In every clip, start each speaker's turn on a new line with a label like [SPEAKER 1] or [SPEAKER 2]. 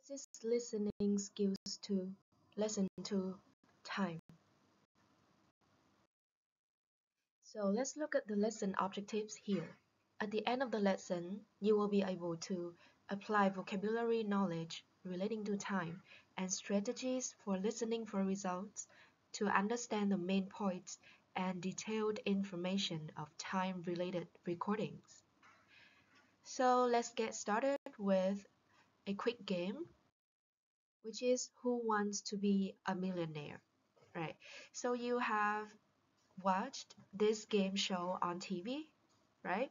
[SPEAKER 1] This is listening skills 2, lesson 2, time. So let's look at the lesson objectives here. At the end of the lesson, you will be able to apply vocabulary knowledge relating to time and strategies for listening for results to understand the main points and detailed information of time-related recordings. So let's get started with a quick game, which is Who Wants to Be a Millionaire? Right. So you have watched this game show on TV, right?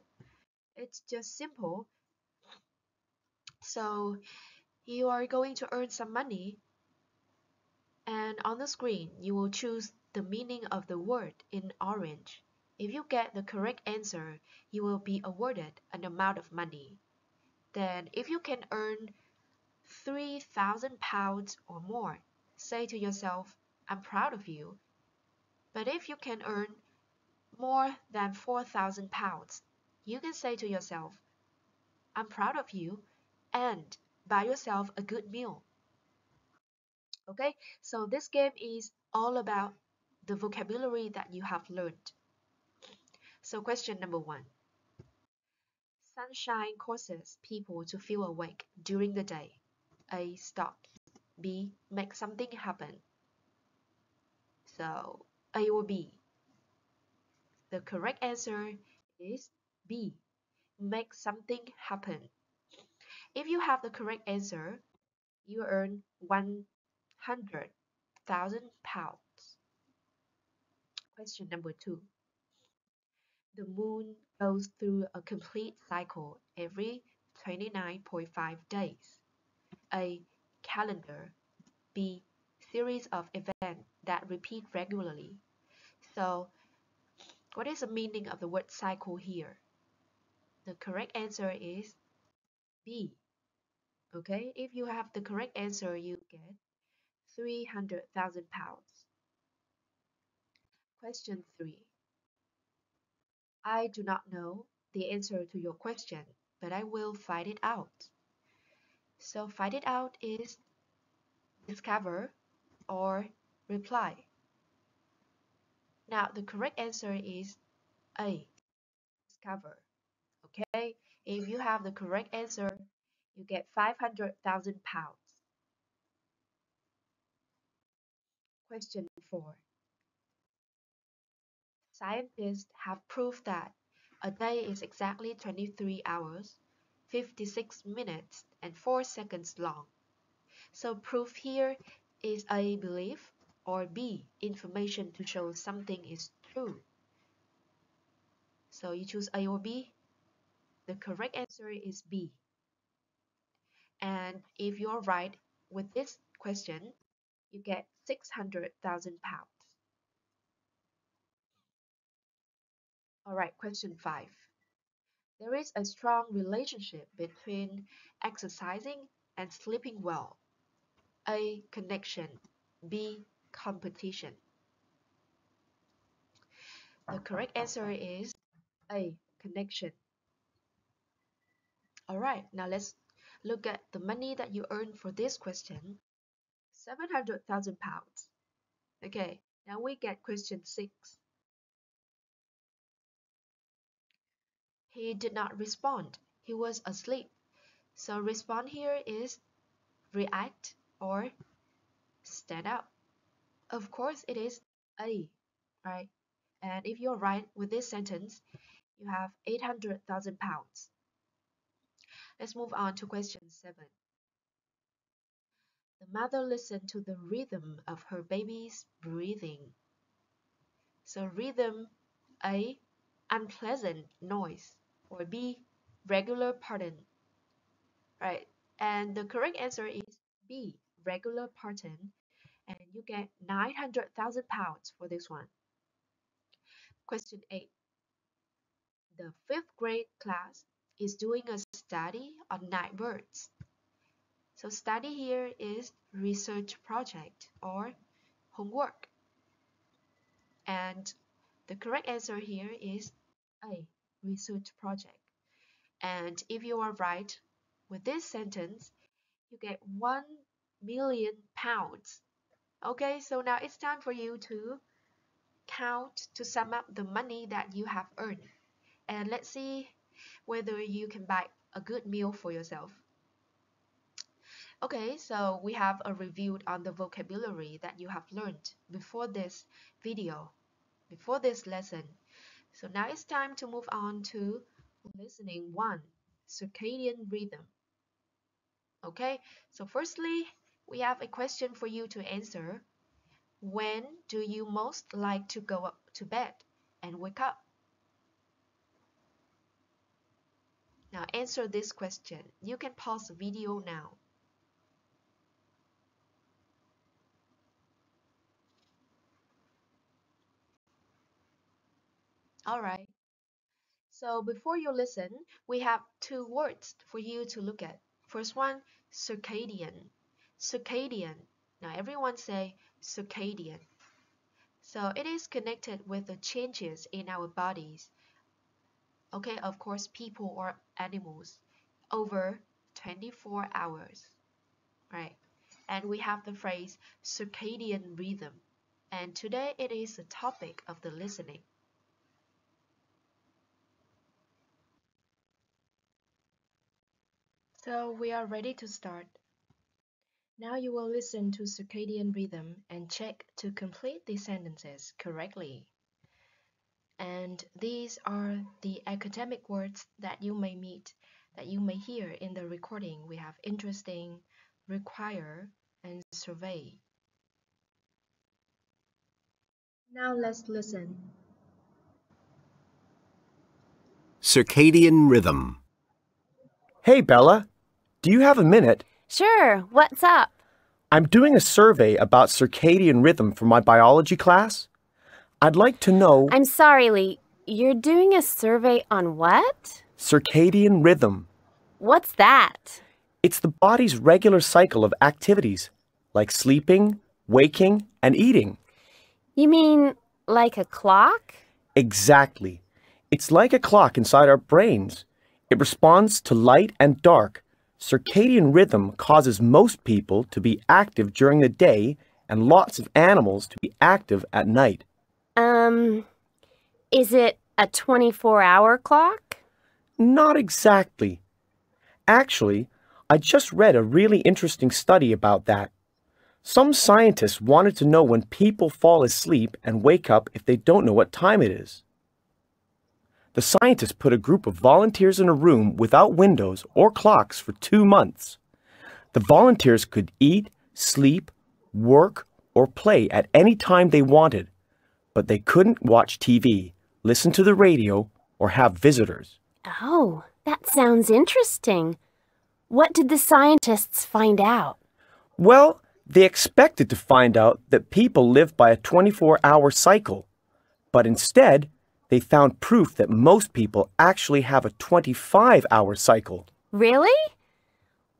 [SPEAKER 1] It's just simple. So you are going to earn some money, and on the screen you will choose the meaning of the word in orange. If you get the correct answer, you will be awarded an amount of money. Then if you can earn £3,000 or more, say to yourself, I'm proud of you. But if you can earn more than £4,000, you can say to yourself, I'm proud of you, and buy yourself a good meal. Okay, so this game is all about the vocabulary that you have learned. So question number 1. Sunshine causes people to feel awake during the day. A. Stop. B. Make something happen. So A or B? The correct answer is B. Make something happen. If you have the correct answer, you earn £100,000. Question number 2. The moon goes through a complete cycle every 29.5 days. A. Calendar. B. Series of events that repeat regularly. So, what is the meaning of the word cycle here? The correct answer is B. Okay, if you have the correct answer, you get £300,000. Question 3. I do not know the answer to your question, but I will find it out. So find it out is discover or reply. Now the correct answer is A, discover. Okay, if you have the correct answer, you get £500,000. Question 4. Scientists have proved that a day is exactly 23 hours, 56 minutes, and 4 seconds long. So proof here is A, belief, or B, information to show something is true. So you choose A or B. The correct answer is B. And if you're right with this question, you get £600,000. Alright, question 5. There is a strong relationship between exercising and sleeping well. A. Connection. B. Competition. The correct answer is A. Connection. Alright, now let's look at the money that you earned for this question. £700,000. Okay, now we get question 6. He did not respond. He was asleep. So respond here is react or stand up. Of course it is A, right? And if you're right with this sentence, you have £800,000. Let's move on to question 7. The mother listened to the rhythm of her baby's breathing. So rhythm, A, unpleasant noise, or B, regular pattern. Right, and the correct answer is B, regular pattern, and you get £900,000 for this one. Question 8. The 5th grade class is doing a study on night birds. So study here is research project or homework. And the correct answer here is A, research project. And if you are right with this sentence, you get 1 million pounds. Okay, so now it's time for you to count to sum up the money that you have earned. And let's see whether you can buy a good meal for yourself. Okay, so we have a review on the vocabulary that you have learned before this video, before this lesson. So now it's time to move on to listening 1, circadian rhythm. Okay, so firstly, we have a question for you to answer. When do you most like to go up to bed and wake up? Now answer this question. You can pause the video now. Alright, so before you listen, we have 2 words for you to look at. First one, circadian. Circadian. Now everyone say circadian. So it is connected with the changes in our bodies. Okay, of course, people or animals over 24 hours, right? And we have the phrase circadian rhythm. And today it is the topic of the listening. So we are ready to start. Now you will listen to circadian rhythm and check to complete the sentences correctly. And these are the academic words that you may meet, that you may hear in the recording. We have interesting, require, and survey. Now let's listen.
[SPEAKER 2] Circadian rhythm. Hey, Bella, do you have a minute?
[SPEAKER 3] Sure, what's up?
[SPEAKER 2] I'm doing a survey about circadian rhythm for my biology class. I'd like to know...
[SPEAKER 3] I'm sorry, Lee. You're doing a survey on what?
[SPEAKER 2] Circadian rhythm.
[SPEAKER 3] What's that?
[SPEAKER 2] It's the body's regular cycle of activities, like sleeping, waking, and eating.
[SPEAKER 3] You mean like a clock?
[SPEAKER 2] Exactly. It's like a clock inside our brains. It responds to light and dark. Circadian rhythm causes most people to be active during the day and lots of animals to be active at night.
[SPEAKER 3] Is it a 24-hour clock?
[SPEAKER 2] Not exactly. Actually, I just read a really interesting study about that. Some scientists wanted to know when people fall asleep and wake up if they don't know what time it is. The scientists put a group of volunteers in a room without windows or clocks for 2 months. The volunteers could eat, sleep, work, or play at any time they wanted, but they couldn't watch TV, listen to the radio, or have visitors.
[SPEAKER 3] Oh, that sounds interesting. What did the scientists find out?
[SPEAKER 2] Well, they expected to find out that people live by a 24-hour cycle, but instead, they found proof that most people actually have a 25-hour cycle.
[SPEAKER 3] Really?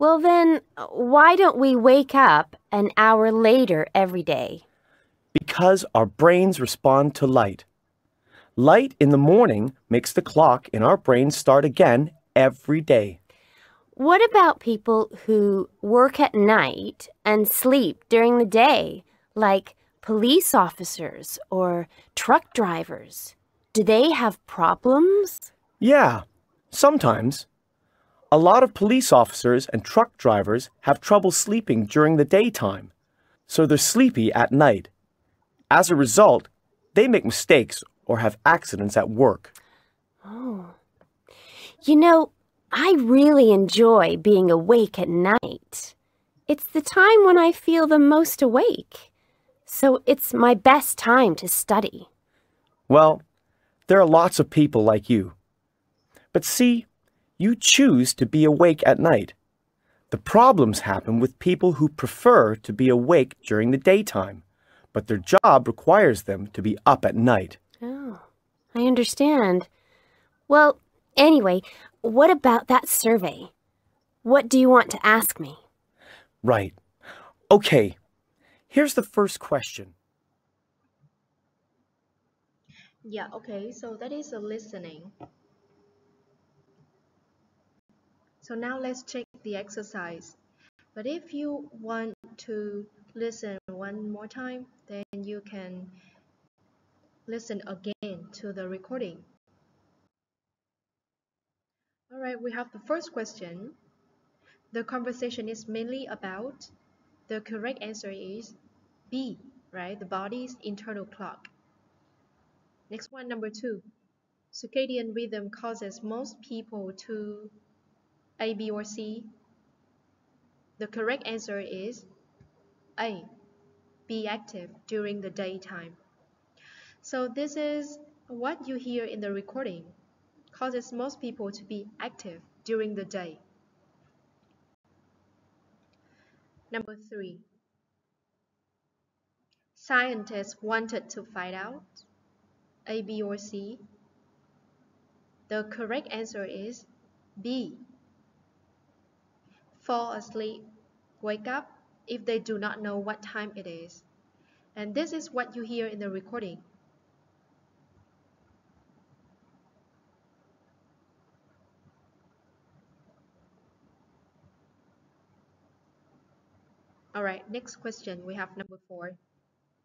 [SPEAKER 3] Well then, why don't we wake up an hour later every day?
[SPEAKER 2] Because our brains respond to light. Light in the morning makes the clock in our brains start again every day.
[SPEAKER 3] What about people who work at night and sleep during the day, like police officers or truck drivers? Do they have problems?
[SPEAKER 2] Yeah, sometimes. A lot of police officers and truck drivers have trouble sleeping during the daytime, so they're sleepy at night. As a result, they make mistakes or have accidents at work.
[SPEAKER 3] Oh. You know, I really enjoy being awake at night. It's the time when I feel the most awake, so it's my best time to study.
[SPEAKER 2] Well, there are lots of people like you. But see, you choose to be awake at night. The problems happen with people who prefer to be awake during the daytime, but their job requires them to be up at night.
[SPEAKER 3] Oh, I understand. Well, anyway, what about that survey? What do you want to ask me?
[SPEAKER 2] Right. Okay, here's the first question.
[SPEAKER 1] Yeah, okay, so that is a listening. So now let's check the exercise. But if you want to listen one more time, then you can listen again to the recording. All right, we have the first question. The conversation is mainly about, the correct answer is B, right? The body's internal clock. Next one, number 2. Circadian rhythm causes most people to A, B, or C. The correct answer is A, be active during the daytime. So this is what you hear in the recording. Causes most people to be active during the day. Number 3. Scientists wanted to find out A, B, or C. The correct answer is B. Fall asleep, wake up if they do not know what time it is. And this is what you hear in the recording. Alright, next question. We have number 4.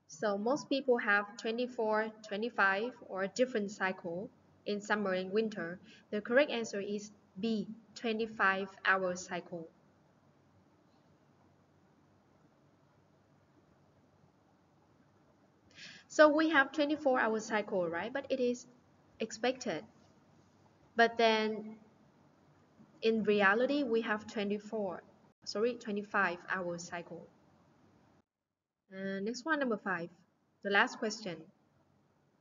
[SPEAKER 1] So most people have 24, 25 or different cycle in summer and winter. The correct answer is B, 25-hour cycle. So we have 24-hour cycle, right? But it is expected. But then in reality, we have 25-hour cycle. Next one, number 5. The last question.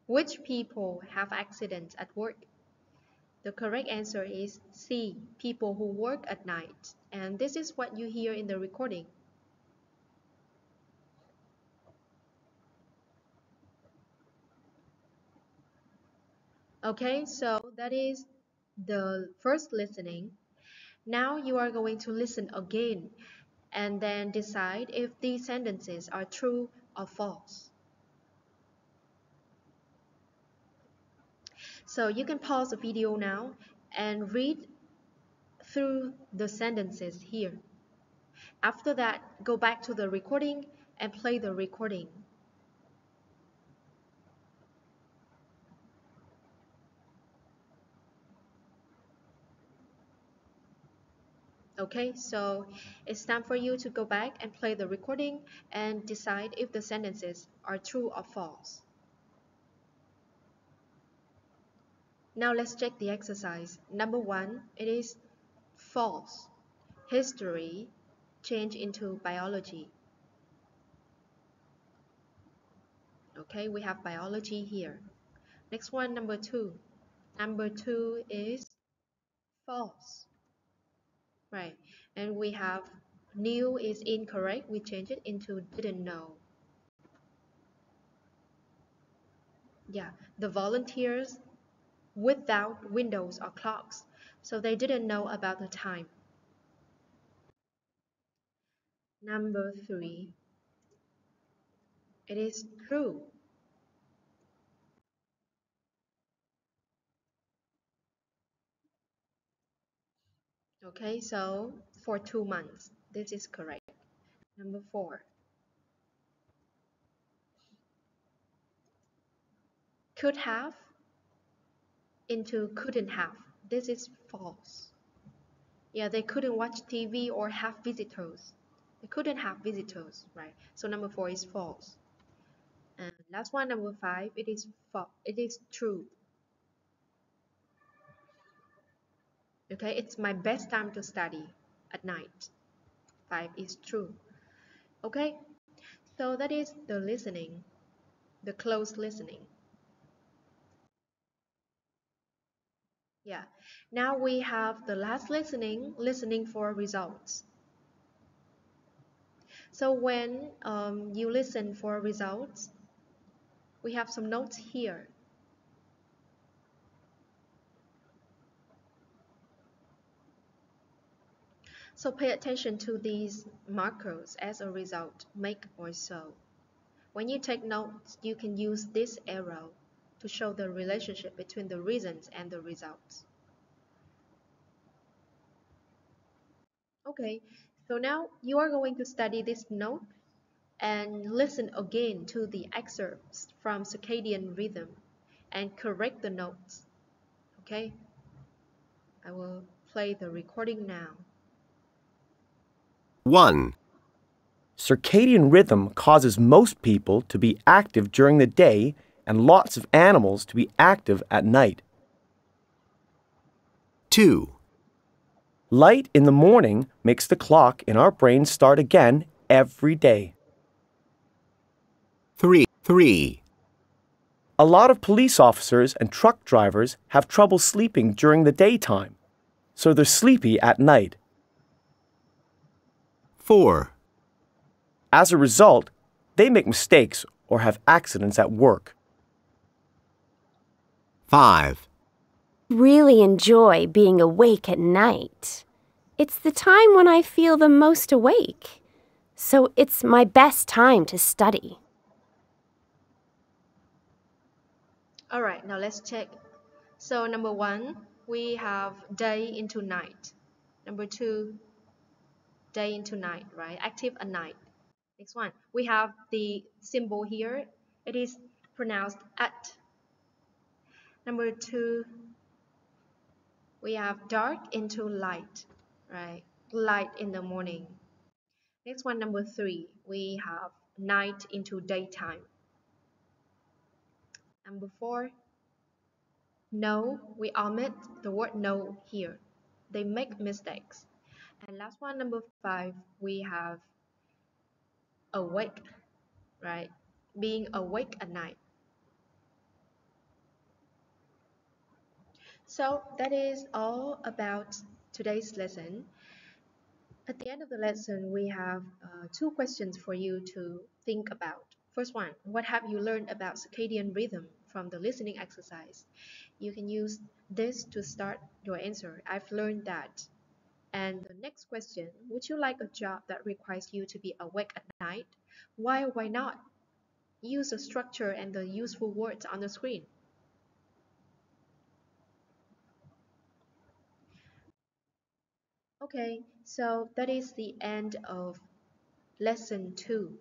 [SPEAKER 1] Which people have accidents at work? The correct answer is C, people who work at night. And this is what you hear in the recording. Okay, so that is the first listening. Now you are going to listen again and then decide if these sentences are true or false. So you can pause the video now and read through the sentences here. After that, go back to the recording and play the recording. Okay, so it's time for you to go back and play the recording and decide if the sentences are true or false. Now let's check the exercise. Number 1, it is false. History change into biology. Okay, we have biology here. Next one, number 2. Number 2 is false. Right, and we have knew is incorrect. We change it into didn't know. Yeah, the volunteers without windows or clocks, so they didn't know about the time. Number 3, it is true. Okay, so for 2 months, this is correct. Number 4, could have into couldn't have. This is false. Yeah, they couldn't watch TV or have visitors. They couldn't have visitors, right? So number 4 is false. And last one, number 5, it is false. It is true. Okay, it's my best time to study at night. 5 is true. Okay, so that is the listening, the close listening. Yeah, now we have the last listening, listening for results. So when you listen for results, we have some notes here. So pay attention to these markers as a result, make or so. When you take notes, you can use this arrow to show the relationship between the reasons and the results. Okay, So now you are going to study this note and listen again to the excerpts from circadian rhythm and correct the notes. Okay? I will play the recording now.
[SPEAKER 2] 1. Circadian rhythm causes most people to be active during the day and lots of animals to be active at night. 2. Light in the morning makes the clock in our brain start again every day. 3. A lot of police officers and truck drivers have trouble sleeping during the daytime, so they're sleepy at night. 4. As a result, they make mistakes or have accidents at work. 5.
[SPEAKER 3] Really enjoy being awake at night. It's the time when I feel the most awake. So it's my best time to study.
[SPEAKER 1] All right, now let's check. So number 1, we have day into night. Number 2, day into night, right? Active at night. Next one, we have the symbol here. It is pronounced at. Number 2, we have dark into light, right? Light in the morning. Next one, number 3, we have night into daytime. Number 4, no, we omit the word no here. They make mistakes. And last one, number 5, we have awake, right? Being awake at night. So that is all about today's lesson. At the end of the lesson, we have 2 questions for you to think about. First one, what have you learned about circadian rhythm from the listening exercise? You can use this to start your answer. I've learned that. And the next question, would you like a job that requires you to be awake at night? Why or why not? Use the structure and the useful words on the screen. Okay, so that is the end of lesson 2.